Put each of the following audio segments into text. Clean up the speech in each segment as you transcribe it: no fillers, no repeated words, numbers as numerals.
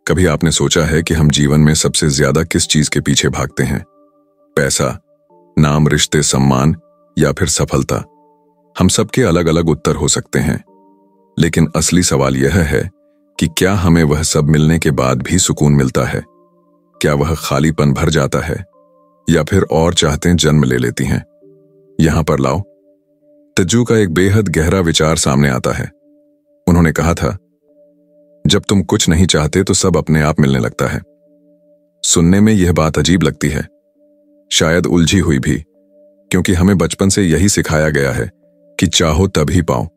कभी आपने सोचा है कि हम जीवन में सबसे ज्यादा किस चीज के पीछे भागते हैं? पैसा, नाम, रिश्ते, सम्मान या फिर सफलता? हम सबके अलग अलग उत्तर हो सकते हैं, लेकिन असली सवाल यह है कि क्या हमें वह सब मिलने के बाद भी सुकून मिलता है? क्या वह खालीपन भर जाता है या फिर और चाहतें जन्म ले लेती हैं? यहां पर लाओ तजू का एक बेहद गहरा विचार सामने आता है। उन्होंने कहा था, जब तुम कुछ नहीं चाहते तो सब अपने आप मिलने लगता है। सुनने में यह बात अजीब लगती है, शायद उलझी हुई भी, क्योंकि हमें बचपन से यही सिखाया गया है कि चाहो तभी पाओ,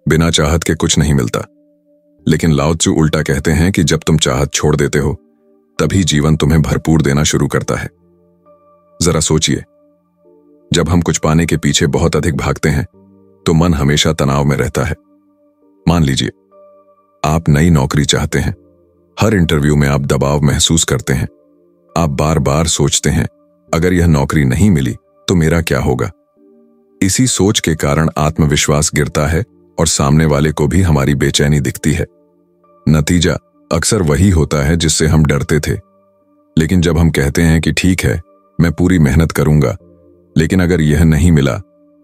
बिना चाहत के कुछ नहीं मिलता। लेकिन लाओ त्सु उल्टा कहते हैं कि जब तुम चाहत छोड़ देते हो तभी जीवन तुम्हें भरपूर देना शुरू करता है। जरा सोचिए, जब हम कुछ पाने के पीछे बहुत अधिक भागते हैं तो मन हमेशा तनाव में रहता है। मान लीजिए आप नई नौकरी चाहते हैं, हर इंटरव्यू में आप दबाव महसूस करते हैं। आप बार बार सोचते हैं, अगर यह नौकरी नहीं मिली तो मेरा क्या होगा? इसी सोच के कारण आत्मविश्वास गिरता है और सामने वाले को भी हमारी बेचैनी दिखती है। नतीजा अक्सर वही होता है जिससे हम डरते थे। लेकिन जब हम कहते हैं कि ठीक है, मैं पूरी मेहनत करूंगा, लेकिन अगर यह नहीं मिला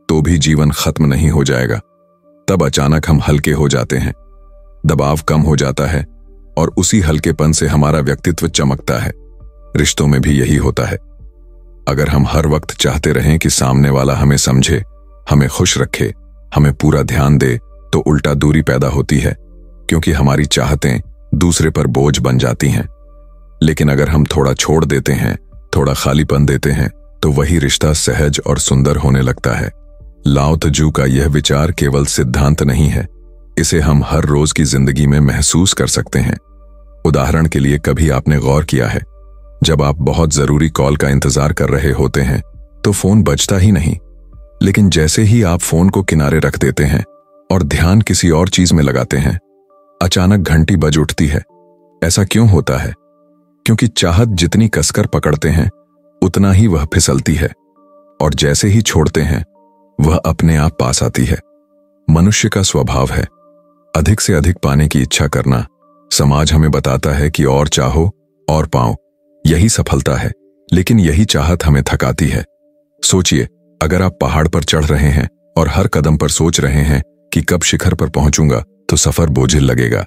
तो भी जीवन खत्म नहीं हो जाएगा, तब अचानक हम हल्के हो जाते हैं। दबाव कम हो जाता है और उसी हल्केपन से हमारा व्यक्तित्व चमकता है। रिश्तों में भी यही होता है। अगर हम हर वक्त चाहते रहें कि सामने वाला हमें समझे, हमें खुश रखे, हमें पूरा ध्यान दे, तो उल्टा दूरी पैदा होती है, क्योंकि हमारी चाहतें दूसरे पर बोझ बन जाती हैं। लेकिन अगर हम थोड़ा छोड़ देते हैं, थोड़ा खालीपन देते हैं, तो वही रिश्ता सहज और सुंदर होने लगता है। लाओ त्जू का यह विचार केवल सिद्धांत नहीं है, इसे हम हर रोज की जिंदगी में महसूस कर सकते हैं। उदाहरण के लिए, कभी आपने गौर किया है, जब आप बहुत जरूरी कॉल का इंतजार कर रहे होते हैं तो फोन बजता ही नहीं, लेकिन जैसे ही आप फोन को किनारे रख देते हैं और ध्यान किसी और चीज में लगाते हैं, अचानक घंटी बज उठती है। ऐसा क्यों होता है? क्योंकि चाहत जितनी कसकर पकड़ते हैं उतना ही वह फिसलती है, और जैसे ही छोड़ते हैं वह अपने आप पास आती है। मनुष्य का स्वभाव है अधिक से अधिक पाने की इच्छा करना। समाज हमें बताता है कि और चाहो और पाओ, यही सफलता है, लेकिन यही चाहत हमें थकाती है। सोचिए, अगर आप पहाड़ पर चढ़ रहे हैं और हर कदम पर सोच रहे हैं कि कब शिखर पर पहुंचूंगा, तो सफर बोझिल लगेगा।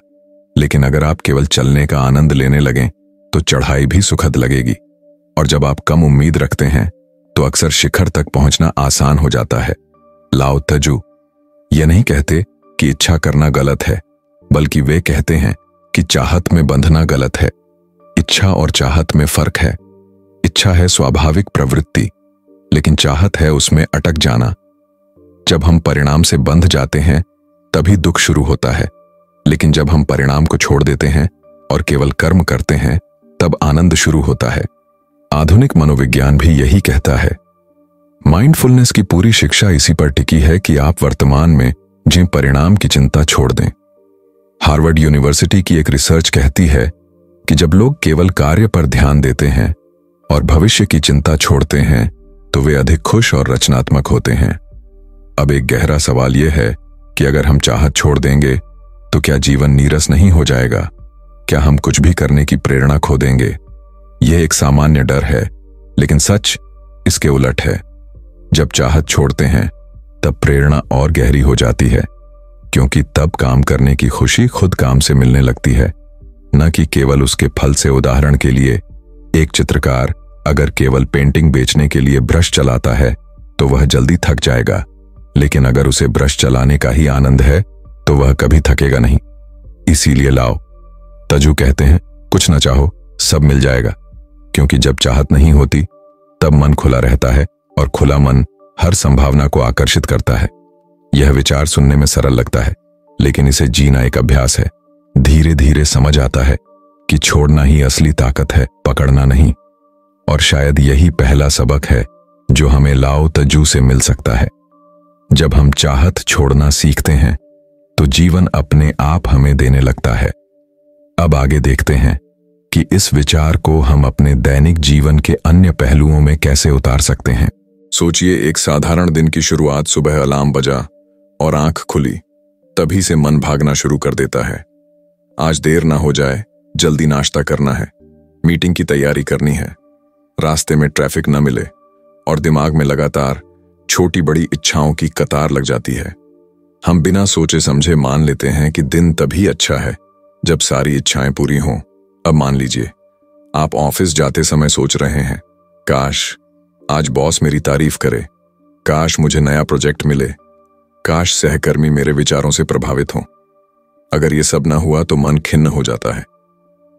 लेकिन अगर आप केवल चलने का आनंद लेने लगें तो चढ़ाई भी सुखद लगेगी। और जब आप कम उम्मीद रखते हैं तो अक्सर शिखर तक पहुंचना आसान हो जाता है। लाओ त्जू ये नहीं कहते कि इच्छा करना गलत है, बल्कि वे कहते हैं कि चाहत में बंधना गलत है। इच्छा और चाहत में फर्क है। इच्छा है स्वाभाविक प्रवृत्ति, लेकिन चाहत है उसमें अटक जाना। जब हम परिणाम से बंध जाते हैं तभी दुख शुरू होता है, लेकिन जब हम परिणाम को छोड़ देते हैं और केवल कर्म करते हैं तब आनंद शुरू होता है। आधुनिक मनोविज्ञान भी यही कहता है। माइंडफुलनेस की पूरी शिक्षा इसी पर टिकी है कि आप वर्तमान में जिन परिणाम की चिंता छोड़ दें। हार्वर्ड यूनिवर्सिटी की एक रिसर्च कहती है कि जब लोग केवल कार्य पर ध्यान देते हैं और भविष्य की चिंता छोड़ते हैं तो वे अधिक खुश और रचनात्मक होते हैं। अब एक गहरा सवाल यह है कि अगर हम चाहत छोड़ देंगे तो क्या जीवन नीरस नहीं हो जाएगा? क्या हम कुछ भी करने की प्रेरणा खो देंगे? यह एक सामान्य डर है, लेकिन सच इसके उलट है। जब चाहत छोड़ते हैं तब प्रेरणा और गहरी हो जाती है, क्योंकि तब काम करने की खुशी खुद काम से मिलने लगती है, न कि केवल उसके फल से। उदाहरण के लिए, एक चित्रकार अगर केवल पेंटिंग बेचने के लिए ब्रश चलाता है तो वह जल्दी थक जाएगा, लेकिन अगर उसे ब्रश चलाने का ही आनंद है तो वह कभी थकेगा नहीं। इसीलिए लाओ त्जू कहते हैं, कुछ न चाहो सब मिल जाएगा, क्योंकि जब चाहत नहीं होती तब मन खुला रहता है, और खुला मन हर संभावना को आकर्षित करता है। यह विचार सुनने में सरल लगता है, लेकिन इसे जीना एक अभ्यास है। धीरे धीरे समझ आता है कि छोड़ना ही असली ताकत है, पकड़ना नहीं। और शायद यही पहला सबक है जो हमें लाओ त्जू से मिल सकता है। जब हम चाहत छोड़ना सीखते हैं तो जीवन अपने आप हमें देने लगता है। अब आगे देखते हैं कि इस विचार को हम अपने दैनिक जीवन के अन्य पहलुओं में कैसे उतार सकते हैं। सोचिए, एक साधारण दिन की शुरुआत, सुबह अलार्म बजा और आंख खुली, तभी से मन भागना शुरू कर देता है। आज देर ना हो जाए, जल्दी नाश्ता करना है, मीटिंग की तैयारी करनी है, रास्ते में ट्रैफिक न मिले और दिमाग में लगातार छोटी बड़ी इच्छाओं की कतार लग जाती है। हम बिना सोचे समझे मान लेते हैं कि दिन तभी अच्छा है जब सारी इच्छाएं पूरी हों। अब मान लीजिए आप ऑफिस जाते समय सोच रहे हैं, काश आज बॉस मेरी तारीफ करे, काश मुझे नया प्रोजेक्ट मिले, काश सहकर्मी मेरे विचारों से प्रभावित हों। अगर ये सब ना हुआ तो मन खिन्न हो जाता है।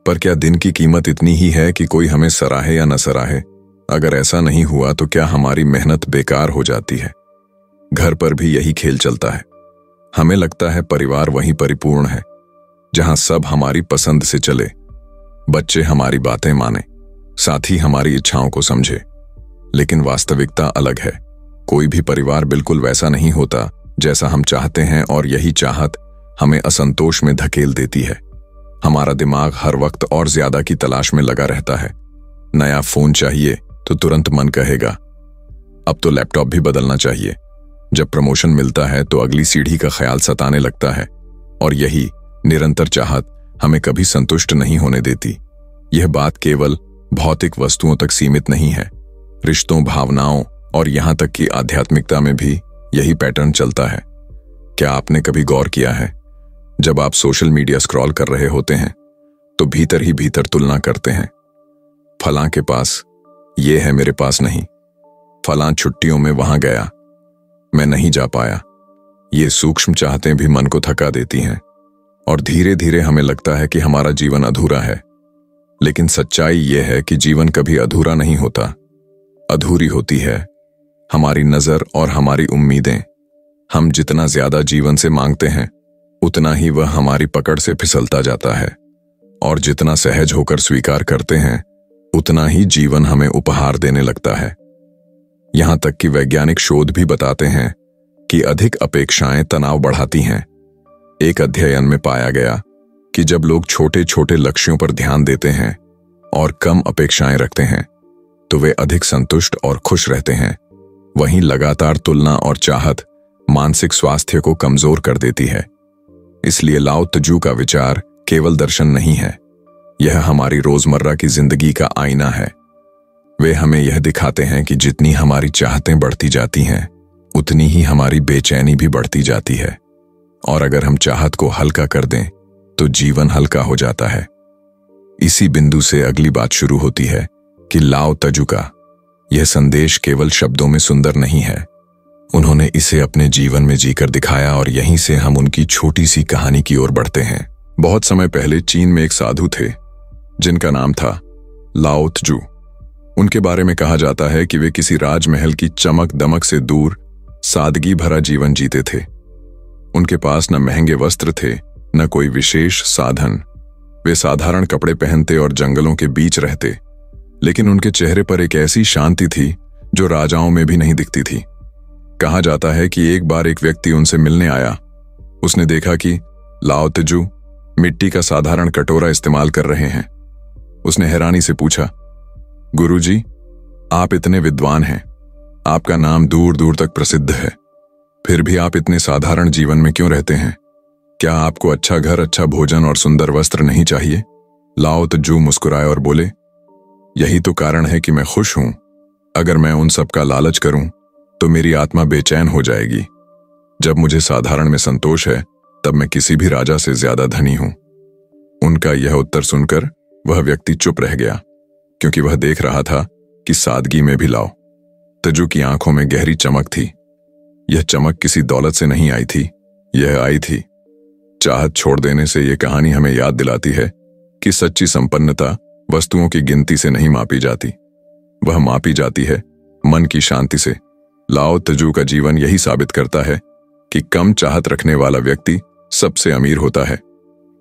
पर क्या दिन की कीमत इतनी ही है कि कोई हमें सराहे या न सराहे? अगर ऐसा नहीं हुआ तो क्या हमारी मेहनत बेकार हो जाती है? घर पर भी यही खेल चलता है। हमें लगता है परिवार वहीं परिपूर्ण है जहां सब हमारी पसंद से चले, बच्चे हमारी बातें माने, साथी हमारी इच्छाओं को समझे। लेकिन वास्तविकता अलग है। कोई भी परिवार बिल्कुल वैसा नहीं होता जैसा हम चाहते हैं, और यही चाहत हमें असंतोष में धकेल देती है। हमारा दिमाग हर वक्त और ज्यादा की तलाश में लगा रहता है। नया फोन चाहिए तो तुरंत मन कहेगा अब तो लैपटॉप भी बदलना चाहिए। जब प्रमोशन मिलता है तो अगली सीढ़ी का ख्याल सताने लगता है, और यही निरंतर चाहत हमें कभी संतुष्ट नहीं होने देती। यह बात केवल भौतिक वस्तुओं तक सीमित नहीं है। रिश्तों, भावनाओं और यहां तक कि आध्यात्मिकता में भी यही पैटर्न चलता है। क्या आपने कभी गौर किया है, जब आप सोशल मीडिया स्क्रॉल कर रहे होते हैं तो भीतर ही भीतर तुलना करते हैं, फलां के पास ये है, मेरे पास नहीं, फलां छुट्टियों में वहां गया, मैं नहीं जा पाया। ये सूक्ष्म चाहतें भी मन को थका देती हैं और धीरे धीरे हमें लगता है कि हमारा जीवन अधूरा है। लेकिन सच्चाई यह है कि जीवन कभी अधूरा नहीं होता। अधूरी होती है हमारी नजर और हमारी उम्मीदें। हम जितना ज्यादा जीवन से मांगते हैं उतना ही वह हमारी पकड़ से फिसलता जाता है, और जितना सहज होकर स्वीकार करते हैं उतना ही जीवन हमें उपहार देने लगता है। यहां तक कि वैज्ञानिक शोध भी बताते हैं कि अधिक अपेक्षाएं तनाव बढ़ाती हैं। एक अध्ययन में पाया गया कि जब लोग छोटे छोटे लक्ष्यों पर ध्यान देते हैं और कम अपेक्षाएं रखते हैं तो वे अधिक संतुष्ट और खुश रहते हैं। वहीं लगातार तुलना और चाहत मानसिक स्वास्थ्य को कमजोर कर देती है। इसलिए लाओ त्जू का विचार केवल दर्शन नहीं है, यह हमारी रोजमर्रा की जिंदगी का आईना है। वे हमें यह दिखाते हैं कि जितनी हमारी चाहतें बढ़ती जाती हैं उतनी ही हमारी बेचैनी भी बढ़ती जाती है, और अगर हम चाहत को हल्का कर दें तो जीवन हल्का हो जाता है। इसी बिंदु से अगली बात शुरू होती है कि लाओ त्जू का यह संदेश केवल शब्दों में सुंदर नहीं है, उन्होंने इसे अपने जीवन में जीकर दिखाया, और यहीं से हम उनकी छोटी सी कहानी की ओर बढ़ते हैं। बहुत समय पहले चीन में एक साधु थे जिनका नाम था लाओ त्जू। उनके बारे में कहा जाता है कि वे किसी राजमहल की चमक दमक से दूर सादगी भरा जीवन जीते थे। उनके पास न महंगे वस्त्र थे, न कोई विशेष साधन। वे साधारण कपड़े पहनते और जंगलों के बीच रहते, लेकिन उनके चेहरे पर एक ऐसी शांति थी जो राजाओं में भी नहीं दिखती थी। कहा जाता है कि एक बार एक व्यक्ति उनसे मिलने आया। उसने देखा कि लाओ त्जू मिट्टी का साधारण कटोरा इस्तेमाल कर रहे हैं। उसने हैरानी से पूछा, गुरुजी, आप इतने विद्वान हैं, आपका नाम दूर दूर तक प्रसिद्ध है, फिर भी आप इतने साधारण जीवन में क्यों रहते हैं? क्या आपको अच्छा घर, अच्छा भोजन और सुंदर वस्त्र नहीं चाहिए? लाओ त्जू मुस्कुराए और बोले, यही तो कारण है कि मैं खुश हूं। अगर मैं उन सब का लालच करूं तो मेरी आत्मा बेचैन हो जाएगी। जब मुझे साधारण में संतोष है तब मैं किसी भी राजा से ज्यादा धनी हूं। उनका यह उत्तर सुनकर वह व्यक्ति चुप रह गया, क्योंकि वह देख रहा था कि सादगी में भी लाओ त्जू की आंखों में गहरी चमक थी। यह चमक किसी दौलत से नहीं आई थी, यह आई थी चाहत छोड़ देने से। यह कहानी हमें याद दिलाती है कि सच्ची संपन्नता वस्तुओं की गिनती से नहीं मापी जाती, वह मापी जाती है मन की शांति से। लाओ त्जू का जीवन यही साबित करता है कि कम चाहत रखने वाला व्यक्ति सबसे अमीर होता है,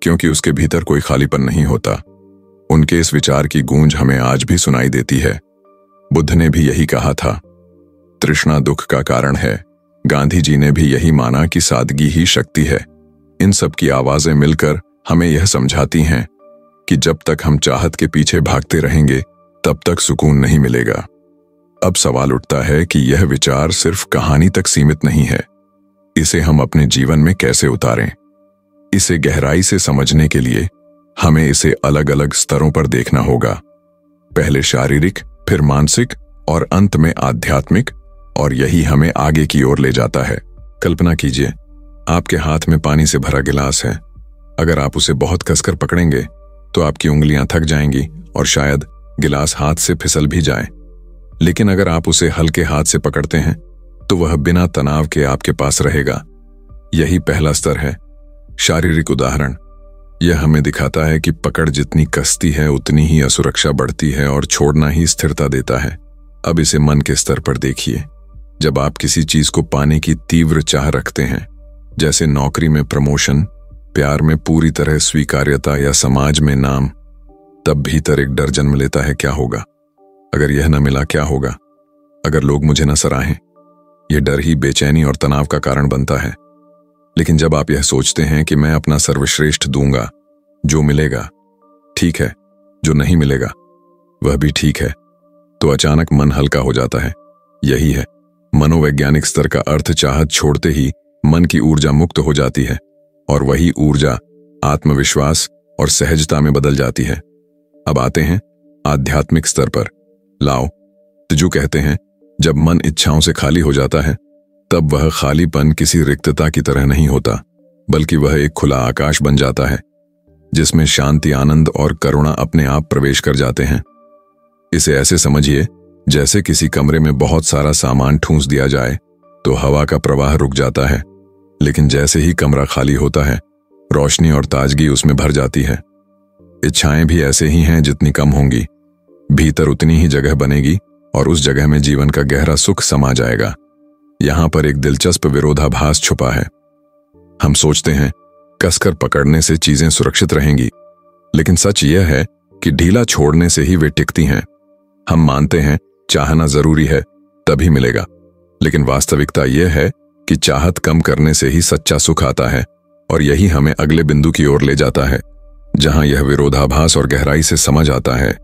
क्योंकि उसके भीतर कोई खालीपन नहीं होता। उनके इस विचार की गूंज हमें आज भी सुनाई देती है। बुद्ध ने भी यही कहा था, तृष्णा दुख का कारण है। गांधी जी ने भी यही माना कि सादगी ही शक्ति है। इन सब की आवाजें मिलकर हमें यह समझाती हैं कि जब तक हम चाहत के पीछे भागते रहेंगे तब तक सुकून नहीं मिलेगा। अब सवाल उठता है कि यह विचार सिर्फ कहानी तक सीमित नहीं है, इसे हम अपने जीवन में कैसे उतारें? इसे गहराई से समझने के लिए हमें इसे अलग अलग स्तरों पर देखना होगा। पहले शारीरिक, फिर मानसिक और अंत में आध्यात्मिक, और यही हमें आगे की ओर ले जाता है। कल्पना कीजिए, आपके हाथ में पानी से भरा गिलास है। अगर आप उसे बहुत कसकर पकड़ेंगे तो आपकी उंगलियां थक जाएंगी और शायद गिलास हाथ से फिसल भी जाए। लेकिन अगर आप उसे हल्के हाथ से पकड़ते हैं तो वह बिना तनाव के आपके पास रहेगा। यही पहला स्तर है। शारीरिक उदाहरण यह हमें दिखाता है कि पकड़ जितनी कसती है उतनी ही असुरक्षा बढ़ती है और छोड़ना ही स्थिरता देता है। अब इसे मन के स्तर पर देखिए। जब आप किसी चीज को पाने की तीव्र चाह रखते हैं, जैसे नौकरी में प्रमोशन, प्यार में पूरी तरह स्वीकार्यता या समाज में नाम, तब भीतर एक डर जन्म लेता है, क्या होगा अगर यह न मिला, क्या होगा अगर लोग मुझे न सराहें। यह डर ही बेचैनी और तनाव का कारण बनता है। लेकिन जब आप यह सोचते हैं कि मैं अपना सर्वश्रेष्ठ दूंगा, जो मिलेगा ठीक है, जो नहीं मिलेगा वह भी ठीक है, तो अचानक मन हल्का हो जाता है। यही है मनोवैज्ञानिक स्तर का अर्थ। चाहत छोड़ते ही मन की ऊर्जा मुक्त हो जाती है और वही ऊर्जा आत्मविश्वास और सहजता में बदल जाती है। अब आते हैं आध्यात्मिक स्तर पर। लाओ त्जू कहते हैं, जब मन इच्छाओं से खाली हो जाता है तब वह खालीपन किसी रिक्तता की तरह नहीं होता, बल्कि वह एक खुला आकाश बन जाता है जिसमें शांति, आनंद और करुणा अपने आप प्रवेश कर जाते हैं। इसे ऐसे समझिए जैसे किसी कमरे में बहुत सारा सामान ठूंस दिया जाए तो हवा का प्रवाह रुक जाता है, लेकिन जैसे ही कमरा खाली होता है रोशनी और ताजगी उसमें भर जाती है। इच्छाएं भी ऐसे ही हैं, जितनी कम होंगी भीतर उतनी ही जगह बनेगी और उस जगह में जीवन का गहरा सुख समा जाएगा। यहां पर एक दिलचस्प विरोधाभास छुपा है। हम सोचते हैं कसकर पकड़ने से चीजें सुरक्षित रहेंगी, लेकिन सच यह है कि ढीला छोड़ने से ही वे टिकती हैं। हम मानते हैं चाहना जरूरी है तभी मिलेगा, लेकिन वास्तविकता यह है कि चाहत कम करने से ही सच्चा सुख आता है। और यही हमें अगले बिंदु की ओर ले जाता है, जहां यह विरोधाभास और गहराई से समझ आता है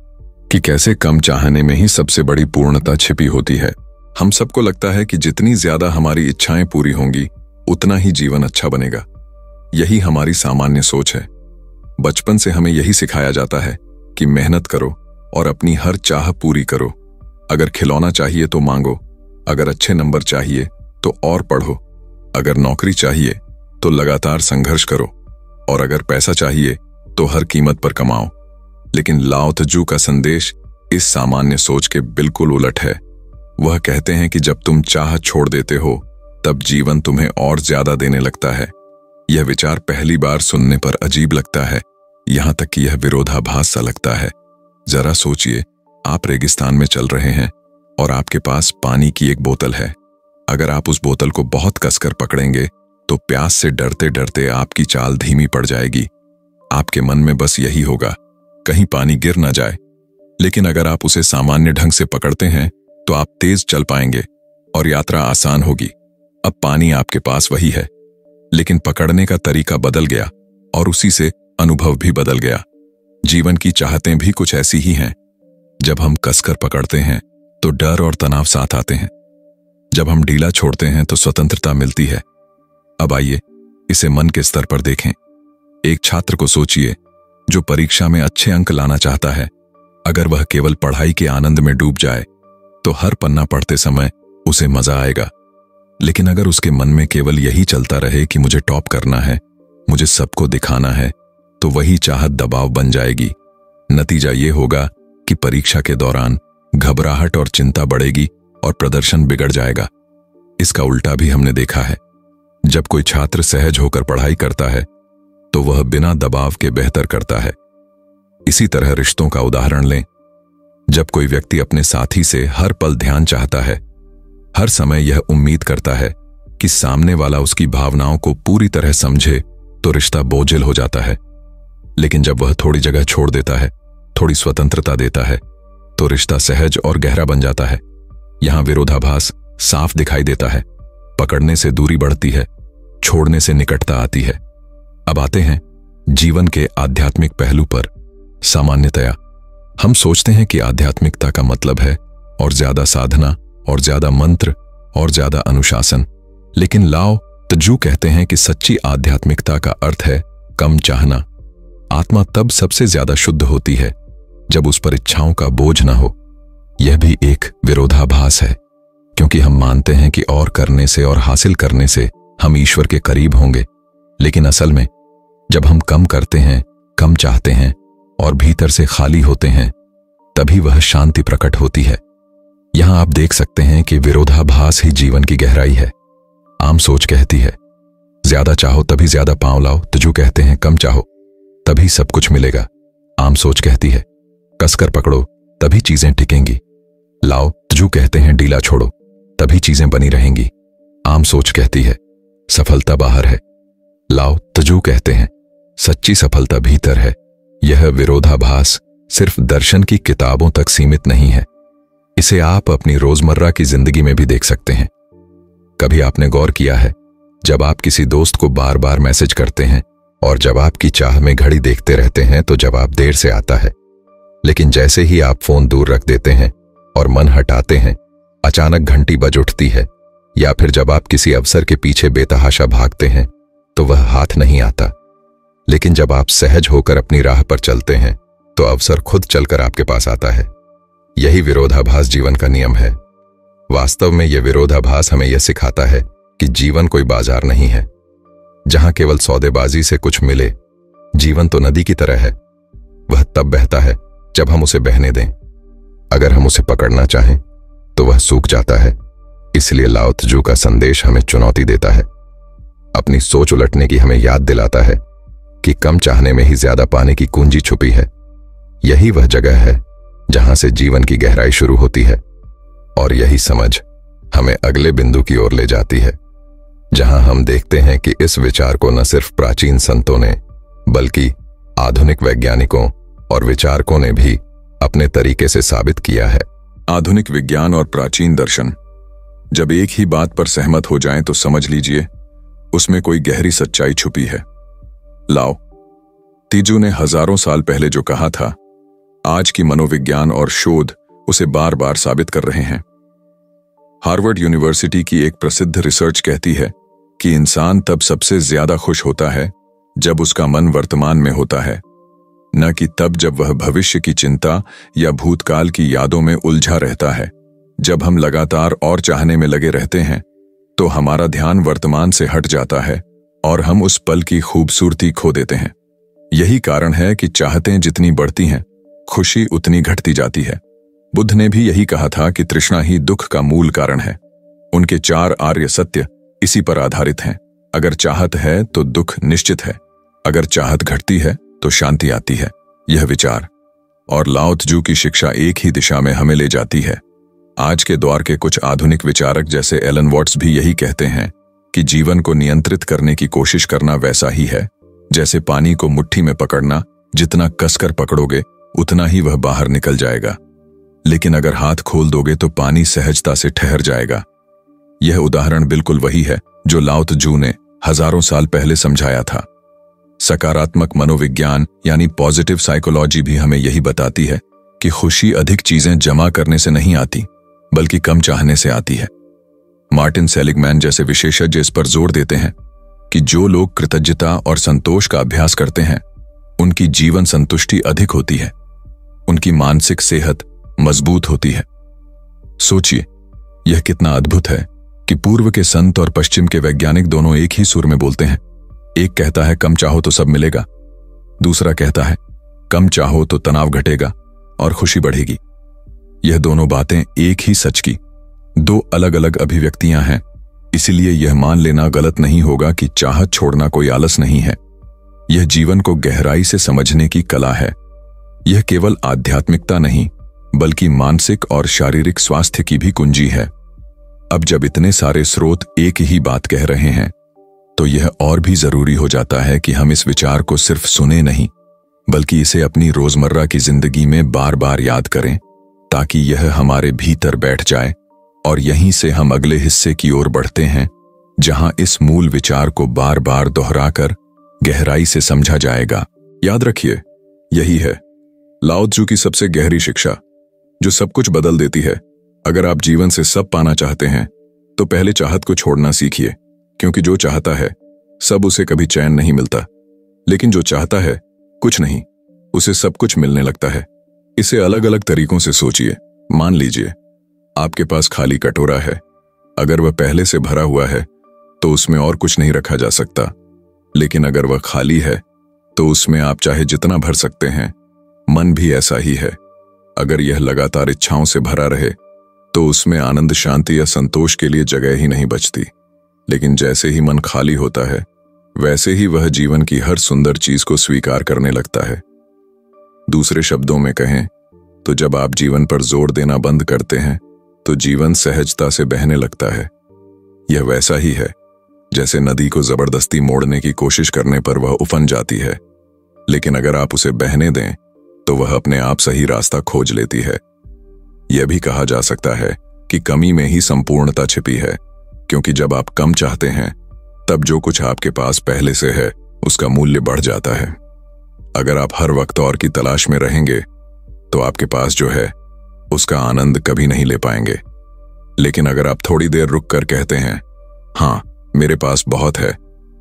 कि कैसे कम चाहने में ही सबसे बड़ी पूर्णता छिपी होती है। हम सबको लगता है कि जितनी ज्यादा हमारी इच्छाएं पूरी होंगी उतना ही जीवन अच्छा बनेगा। यही हमारी सामान्य सोच है। बचपन से हमें यही सिखाया जाता है कि मेहनत करो और अपनी हर चाह पूरी करो। अगर खिलौना चाहिए तो मांगो, अगर अच्छे नंबर चाहिए तो और पढ़ो, अगर नौकरी चाहिए तो लगातार संघर्ष करो, और अगर पैसा चाहिए तो हर कीमत पर कमाओ। लेकिन लाओ त्जू का संदेश इस सामान्य सोच के बिल्कुल उलट है। वह कहते हैं कि जब तुम चाह छोड़ देते हो तब जीवन तुम्हें और ज्यादा देने लगता है। यह विचार पहली बार सुनने पर अजीब लगता है, यहां तक कि यह विरोधाभास सा लगता है। जरा सोचिए, आप रेगिस्तान में चल रहे हैं और आपके पास पानी की एक बोतल है। अगर आप उस बोतल को बहुत कसकर पकड़ेंगे तो प्यास से डरते डरते आपकी चाल धीमी पड़ जाएगी। आपके मन में बस यही होगा, कहीं पानी गिर ना जाए। लेकिन अगर आप उसे सामान्य ढंग से पकड़ते हैं तो आप तेज चल पाएंगे और यात्रा आसान होगी। अब पानी आपके पास वही है, लेकिन पकड़ने का तरीका बदल गया और उसी से अनुभव भी बदल गया। जीवन की चाहतें भी कुछ ऐसी ही हैं। जब हम कसकर पकड़ते हैं तो डर और तनाव साथ आते हैं। जब हम ढीला छोड़ते हैं तो स्वतंत्रता मिलती है। अब आइए इसे मन के स्तर पर देखें। एक छात्र को सोचिए जो परीक्षा में अच्छे अंक लाना चाहता है। अगर वह केवल पढ़ाई के आनंद में डूब जाए तो हर पन्ना पढ़ते समय उसे मजा आएगा। लेकिन अगर उसके मन में केवल यही चलता रहे कि मुझे टॉप करना है, मुझे सबको दिखाना है, तो वही चाहत दबाव बन जाएगी। नतीजा ये होगा कि परीक्षा के दौरान घबराहट और चिंता बढ़ेगी और प्रदर्शन बिगड़ जाएगा। इसका उल्टा भी हमने देखा है। जब कोई छात्र सहज होकर पढ़ाई करता है तो वह बिना दबाव के बेहतर करता है। इसी तरह रिश्तों का उदाहरण लें। जब कोई व्यक्ति अपने साथी से हर पल ध्यान चाहता है, हर समय यह उम्मीद करता है कि सामने वाला उसकी भावनाओं को पूरी तरह समझे, तो रिश्ता बोझिल हो जाता है। लेकिन जब वह थोड़ी जगह छोड़ देता है, थोड़ी स्वतंत्रता देता है, तो रिश्ता सहज और गहरा बन जाता है। यहां विरोधाभास साफ दिखाई देता है। पकड़ने से दूरी बढ़ती है, छोड़ने से निकटता आती है। अब आते हैं जीवन के आध्यात्मिक पहलू पर। सामान्यतया हम सोचते हैं कि आध्यात्मिकता का मतलब है और ज्यादा साधना और ज्यादा मंत्र और ज्यादा अनुशासन। लेकिन लाओ त्जू कहते हैं कि सच्ची आध्यात्मिकता का अर्थ है कम चाहना, आत्मा तब सबसे ज्यादा शुद्ध होती है जब उस पर इच्छाओं का बोझ न हो। यह भी एक विरोधाभास है, क्योंकि हम मानते हैं कि और करने से और हासिल करने से हम ईश्वर के करीब होंगे, लेकिन असल में जब हम कम करते हैं, कम चाहते हैं और भीतर से खाली होते हैं, तभी वह शांति प्रकट होती है। यहां आप देख सकते हैं कि विरोधाभास ही जीवन की गहराई है। आम सोच कहती है ज्यादा चाहो तभी ज्यादा पांव लाओ, तजू कहते हैं कम चाहो तभी सब कुछ मिलेगा। आम सोच कहती है कसकर पकड़ो तभी चीजें टिकेंगी, लाओ तजू कहते हैं ढीला छोड़ो तभी चीजें बनी रहेंगी। आम सोच कहती है सफलता बाहर है, लाओ तजू कहते हैं सच्ची सफलता भीतर है। यह विरोधाभास सिर्फ दर्शन की किताबों तक सीमित नहीं है, इसे आप अपनी रोजमर्रा की जिंदगी में भी देख सकते हैं। कभी आपने गौर किया है, जब आप किसी दोस्त को बार बार मैसेज करते हैं और जब आपकी चाह में घड़ी देखते रहते हैं तो जवाब देर से आता है, लेकिन जैसे ही आप फोन दूर रख देते हैं और मन हटाते हैं, अचानक घंटी बज उठती है। या फिर जब आप किसी अवसर के पीछे बेतहाशा भागते हैं तो वह हाथ नहीं आता, लेकिन जब आप सहज होकर अपनी राह पर चलते हैं तो अवसर खुद चलकर आपके पास आता है। यही विरोधाभास जीवन का नियम है। वास्तव में यह विरोधाभास हमें यह सिखाता है कि जीवन कोई बाजार नहीं है जहां केवल सौदेबाजी से कुछ मिले। जीवन तो नदी की तरह है, वह तब बहता है जब हम उसे बहने दें। अगर हम उसे पकड़ना चाहें तो वह सूख जाता है। इसलिए लाओ त्जू का संदेश हमें चुनौती देता है, अपनी सोच उलटने की हमें याद दिलाता है कि कम चाहने में ही ज्यादा पाने की कुंजी छुपी है। यही वह जगह है जहां से जीवन की गहराई शुरू होती है, और यही समझ हमें अगले बिंदु की ओर ले जाती है, जहां हम देखते हैं कि इस विचार को न सिर्फ प्राचीन संतों ने बल्कि आधुनिक वैज्ञानिकों और विचारकों ने भी अपने तरीके से साबित किया है। आधुनिक विज्ञान और प्राचीन दर्शन जब एक ही बात पर सहमत हो जाएं तो समझ लीजिए उसमें कोई गहरी सच्चाई छुपी है। लाओ तीजू ने हजारों साल पहले जो कहा था, आज की मनोविज्ञान और शोध उसे बार बार साबित कर रहे हैं। हार्वर्ड यूनिवर्सिटी की एक प्रसिद्ध रिसर्च कहती है कि इंसान तब सबसे ज्यादा खुश होता है जब उसका मन वर्तमान में होता है, न कि तब जब वह भविष्य की चिंता या भूतकाल की यादों में उलझा रहता है। जब हम लगातार और चाहने में लगे रहते हैं तो हमारा ध्यान वर्तमान से हट जाता है और हम उस पल की खूबसूरती खो देते हैं। यही कारण है कि चाहतें जितनी बढ़ती हैं, खुशी उतनी घटती जाती है। बुद्ध ने भी यही कहा था कि तृष्णा ही दुख का मूल कारण है। उनके 4 आर्य सत्य इसी पर आधारित हैं। अगर चाहत है तो दुख निश्चित है, अगर चाहत घटती है तो शांति आती है। यह विचार और लाओ त्जू की शिक्षा एक ही दिशा में हमें ले जाती है। आज के दौर के कुछ आधुनिक विचारक जैसे एलन वॉट्स भी यही कहते हैं कि जीवन को नियंत्रित करने की कोशिश करना वैसा ही है जैसे पानी को मुट्ठी में पकड़ना। जितना कसकर पकड़ोगे उतना ही वह बाहर निकल जाएगा, लेकिन अगर हाथ खोल दोगे तो पानी सहजता से ठहर जाएगा। यह उदाहरण बिल्कुल वही है जो लाओ त्जू ने हजारों साल पहले समझाया था। सकारात्मक मनोविज्ञान यानी पॉजिटिव साइकोलॉजी भी हमें यही बताती है कि खुशी अधिक चीजें जमा करने से नहीं आती बल्कि कम चाहने से आती है। मार्टिन सेलिगमैन जैसे विशेषज्ञ इस पर जोर देते हैं कि जो लोग कृतज्ञता और संतोष का अभ्यास करते हैं उनकी जीवन संतुष्टि अधिक होती है, उनकी मानसिक सेहत मजबूत होती है। सोचिए, यह कितना अद्भुत है कि पूर्व के संत और पश्चिम के वैज्ञानिक दोनों एक ही सुर में बोलते हैं। एक कहता है कम चाहो तो सब मिलेगा, दूसरा कहता है कम चाहो तो तनाव घटेगा और खुशी बढ़ेगी। यह दोनों बातें एक ही सच की 2 अलग अलग अभिव्यक्तियां हैं। इसलिए यह मान लेना गलत नहीं होगा कि चाहत छोड़ना कोई आलस नहीं है। यह जीवन को गहराई से समझने की कला है। यह केवल आध्यात्मिकता नहीं बल्कि मानसिक और शारीरिक स्वास्थ्य की भी कुंजी है। अब जब इतने सारे स्रोत एक ही बात कह रहे हैं तो यह और भी जरूरी हो जाता है कि हम इस विचार को सिर्फ सुने नहीं बल्कि इसे अपनी रोजमर्रा की जिंदगी में बार बार याद करें, ताकि यह हमारे भीतर बैठ जाए और यहीं से हम अगले हिस्से की ओर बढ़ते हैं जहां इस मूल विचार को बार बार दोहराकर गहराई से समझा जाएगा। याद रखिए, यही है लाओ त्जू की सबसे गहरी शिक्षा जो सब कुछ बदल देती है। अगर आप जीवन से सब पाना चाहते हैं तो पहले चाहत को छोड़ना सीखिए, क्योंकि जो चाहता है सब उसे कभी चैन नहीं मिलता, लेकिन जो चाहता है कुछ नहीं, उसे सब कुछ मिलने लगता है। इसे अलग अलग तरीकों से सोचिए। मान लीजिए आपके पास खाली कटोरा है। अगर वह पहले से भरा हुआ है तो उसमें और कुछ नहीं रखा जा सकता, लेकिन अगर वह खाली है तो उसमें आप चाहे जितना भर सकते हैं। मन भी ऐसा ही है। अगर यह लगातार इच्छाओं से भरा रहे तो उसमें आनंद, शांति या संतोष के लिए जगह ही नहीं बचती। लेकिन जैसे ही मन खाली होता है, वैसे ही वह जीवन की हर सुंदर चीज को स्वीकार करने लगता है। दूसरे शब्दों में कहें तो जब आप जीवन पर जोर देना बंद करते हैं तो जीवन सहजता से बहने लगता है। यह वैसा ही है जैसे नदी को जबरदस्ती मोड़ने की कोशिश करने पर वह उफन जाती है, लेकिन अगर आप उसे बहने दें तो वह अपने आप सही रास्ता खोज लेती है। यह भी कहा जा सकता है कि कमी में ही संपूर्णता छिपी है, क्योंकि जब आप कम चाहते हैं तब जो कुछ आपके पास पहले से है उसका मूल्य बढ़ जाता है। अगर आप हर वक्त और की तलाश में रहेंगे तो आपके पास जो है उसका आनंद कभी नहीं ले पाएंगे। लेकिन अगर आप थोड़ी देर रुक कर कहते हैं, हाँ मेरे पास बहुत है,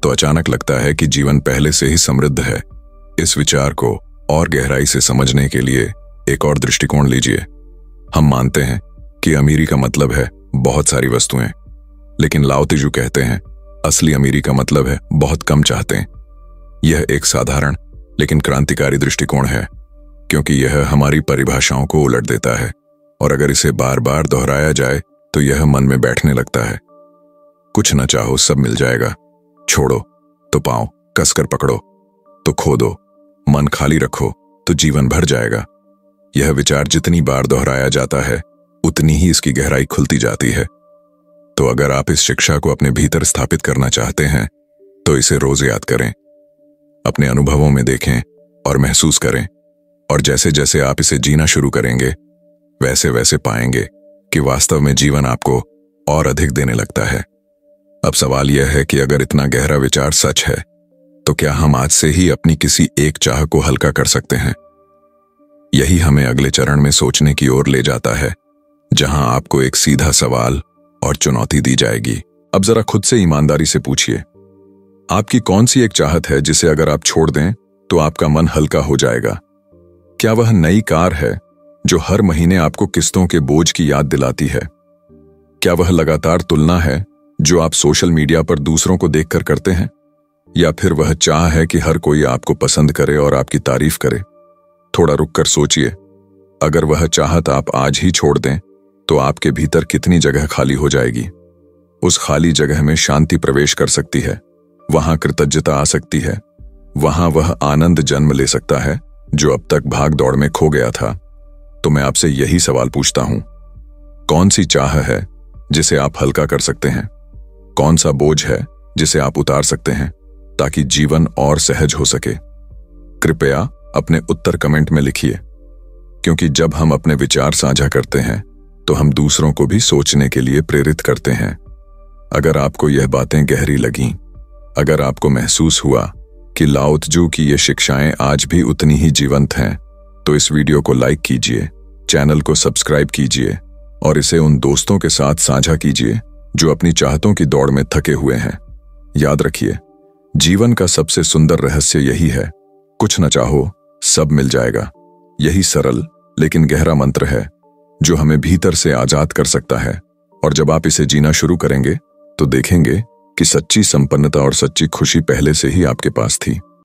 तो अचानक लगता है कि जीवन पहले से ही समृद्ध है। इस विचार को और गहराई से समझने के लिए एक और दृष्टिकोण लीजिए। हम मानते हैं कि अमीरी का मतलब है बहुत सारी वस्तुएं, लेकिन लाओ त्जू कहते हैं असली अमीरी का मतलब है बहुत कम चाहते हैं। यह एक साधारण लेकिन क्रांतिकारी दृष्टिकोण है, क्योंकि यह हमारी परिभाषाओं को उलट देता है, और अगर इसे बार बार दोहराया जाए तो यह मन में बैठने लगता है। कुछ न चाहो सब मिल जाएगा, छोड़ो तो पाओ, कसकर पकड़ो तो खो दो, मन खाली रखो तो जीवन भर जाएगा। यह विचार जितनी बार दोहराया जाता है उतनी ही इसकी गहराई खुलती जाती है। तो अगर आप इस शिक्षा को अपने भीतर स्थापित करना चाहते हैं तो इसे रोज याद करें, अपने अनुभवों में देखें और महसूस करें, और जैसे जैसे आप इसे जीना शुरू करेंगे वैसे वैसे पाएंगे कि वास्तव में जीवन आपको और अधिक देने लगता है। अब सवाल यह है कि अगर इतना गहरा विचार सच है तो क्या हम आज से ही अपनी किसी एक चाह को हल्का कर सकते हैं? यही हमें अगले चरण में सोचने की ओर ले जाता है, जहां आपको एक सीधा सवाल और चुनौती दी जाएगी। अब जरा खुद से ईमानदारी से पूछिए, आपकी कौन सी एक चाहत है जिसे अगर आप छोड़ दें तो आपका मन हल्का हो जाएगा? क्या वह नई कार है जो हर महीने आपको किस्तों के बोझ की याद दिलाती है? क्या वह लगातार तुलना है जो आप सोशल मीडिया पर दूसरों को देखकर करते हैं? या फिर वह चाह है कि हर कोई आपको पसंद करे और आपकी तारीफ करे? थोड़ा रुककर सोचिए, अगर वह चाहत आप आज ही छोड़ दें तो आपके भीतर कितनी जगह खाली हो जाएगी। उस खाली जगह में शांति प्रवेश कर सकती है, वहां कृतज्ञता आ सकती है, वहां वह आनंद जन्म ले सकता है जो अब तक भाग दौड़ में खो गया था। तो मैं आपसे यही सवाल पूछता हूं, कौन सी चाह है जिसे आप हल्का कर सकते हैं? कौन सा बोझ है जिसे आप उतार सकते हैं ताकि जीवन और सहज हो सके? कृपया अपने उत्तर कमेंट में लिखिए, क्योंकि जब हम अपने विचार साझा करते हैं तो हम दूसरों को भी सोचने के लिए प्रेरित करते हैं। अगर आपको यह बातें गहरी लगीं, अगर आपको महसूस हुआ कि लाओ त्जू की ये शिक्षाएं आज भी उतनी ही जीवंत हैं, तो इस वीडियो को लाइक कीजिए, चैनल को सब्सक्राइब कीजिए और इसे उन दोस्तों के साथ साझा कीजिए जो अपनी चाहतों की दौड़ में थके हुए हैं। याद रखिए, जीवन का सबसे सुंदर रहस्य यही है, कुछ न चाहो सब मिल जाएगा। यही सरल लेकिन गहरा मंत्र है जो हमें भीतर से आजाद कर सकता है, और जब आप इसे जीना शुरू करेंगे तो देखेंगे कि सच्ची संपन्नता और सच्ची खुशी पहले से ही आपके पास थी।